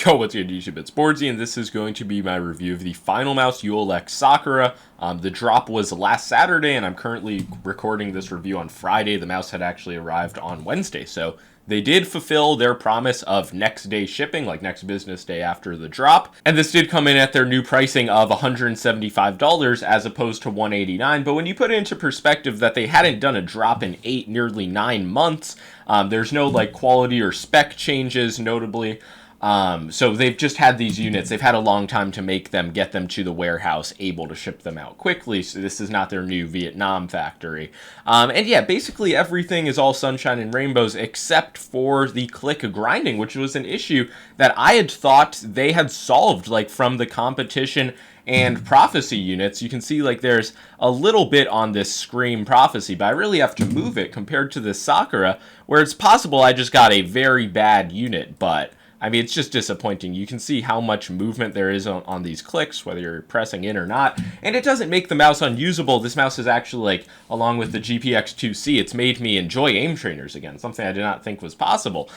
Yo, what's good YouTube? It's boardzy, and this is going to be my review of the Finalmouse ULX Sakura. The drop was last Saturday, and I'm currently recording this review on Friday. The mouse had actually arrived on Wednesday, so they did fulfill their promise of next day shipping, like next business day after the drop. And this did come in at their new pricing of $175 as opposed to $189. But when you put it into perspective that they hadn't done a drop in nearly 9 months, there's no like quality or spec changes notably. So they've just had these units. They've had a long time to make them, get them to the warehouse, able to ship them out quickly. So this is not their new Vietnam factory. And yeah, basically everything is all sunshine and rainbows except for the click grinding, which was an issue that I had thought they had solved, like from the competition and prophecy units. You can see like there's a little bit on this Scream prophecy, but I really have to move it compared to this Sakura, where it's possible I just got a very bad unit, but I mean, it's just disappointing. You can see how much movement there is on these clicks, whether you're pressing in or not, and it doesn't make the mouse unusable. This mouse is actually, like, along with the GPX2C, it's made me enjoy aim trainers again, something I did not think was possible.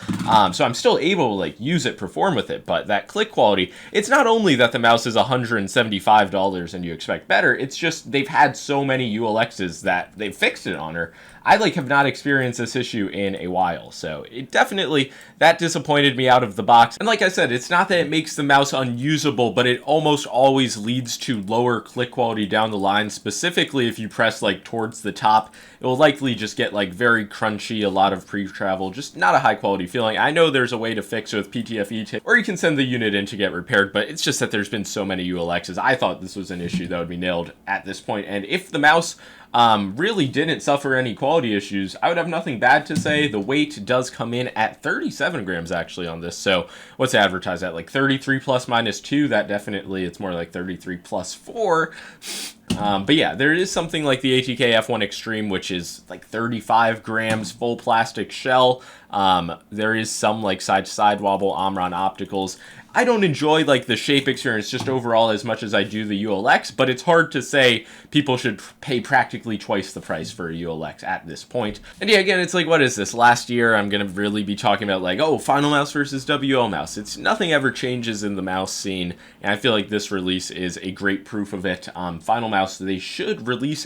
So I'm still able to, like, use it, perform with it, but that click quality, it's not only that the mouse is $175 and you expect better, it's just they've had so many ULXs that they've fixed it on her. I, like, have not experienced this issue in a while, so it definitely, that disappointed me out of the box. And like I said, it's not that it makes the mouse unusable, but it almost always leads to lower click quality down the line. Specifically, if you press like towards the top, it will likely just get like very crunchy, a lot of pre-travel, just not a high quality feeling. I know there's a way to fix it with PTFE tape, or you can send the unit in to get repaired, but it's just that there's been so many ULXs. I thought this was an issue that would be nailed at this point, and if the mouse really didn't suffer any quality issues, I would have nothing bad to say. The weight does come in at 37 grams actually on this, so what's it advertised at, like 33 plus minus 2? That definitely, it's more like 33 plus 4. But yeah, there is something like the ATK F1 Extreme, which is like 35 grams, full plastic shell. There is some like side-to-side wobble, Omron opticals. I don't enjoy like the shape experience just overall as much as I do the ULX, but it's hard to say people should pay practically twice the price for a ULX at this point. And yeah, again, it's like, what is this? Last year, I'm going to really be talking about like, oh, Finalmouse versus WL mouse. It's nothing ever changes in the mouse scene, and I feel like this release is a great proof of it. Finalmouse, they should release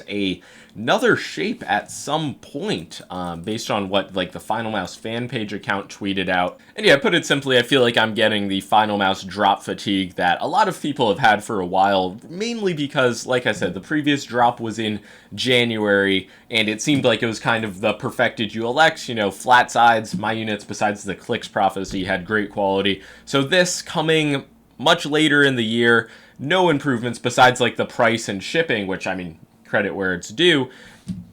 another shape at some point, based on what like the Finalmouse fan page account tweeted out. And yeah, put it simply, I feel like I'm getting the Finalmouse drop fatigue that a lot of people have had for a while, mainly because, like I said, the previous drop was in January, and it seemed like it was kind of the perfected ULX, you know, flat sides. My units, besides the clicks prophecy, had great quality. So this coming much later in the year, no improvements besides like the price and shipping, which, I mean, credit where it's due.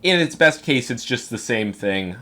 In its best case, it's just the same thing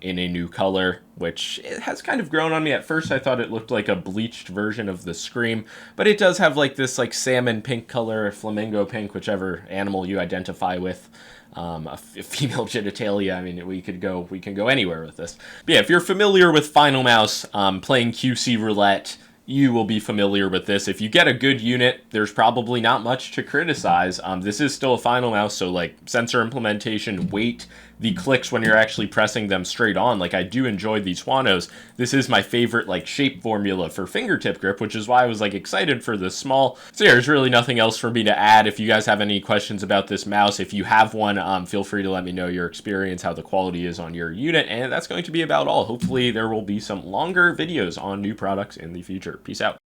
in a new color, which it has kind of grown on me. At first, I thought it looked like a bleached version of the Scream, but it does have like this like salmon pink color, or flamingo pink, whichever animal you identify with. A female genitalia. I mean, we can go anywhere with this. But yeah, if you're familiar with Finalmouse, playing QC roulette, you will be familiar with this. If you get a good unit, there's probably not much to criticize. This is still a Finalmouse, so like sensor implementation, weight, the clicks when you're actually pressing them straight on. Like, I do enjoy these Huanos. This is my favorite like shape formula for fingertip grip, which is why I was like excited for this small. So yeah, there's really nothing else for me to add. If you guys have any questions about this mouse, if you have one, feel free to let me know your experience, how the quality is on your unit, and that's going to be about all. Hopefully there will be some longer videos on new products in the future. Peace out.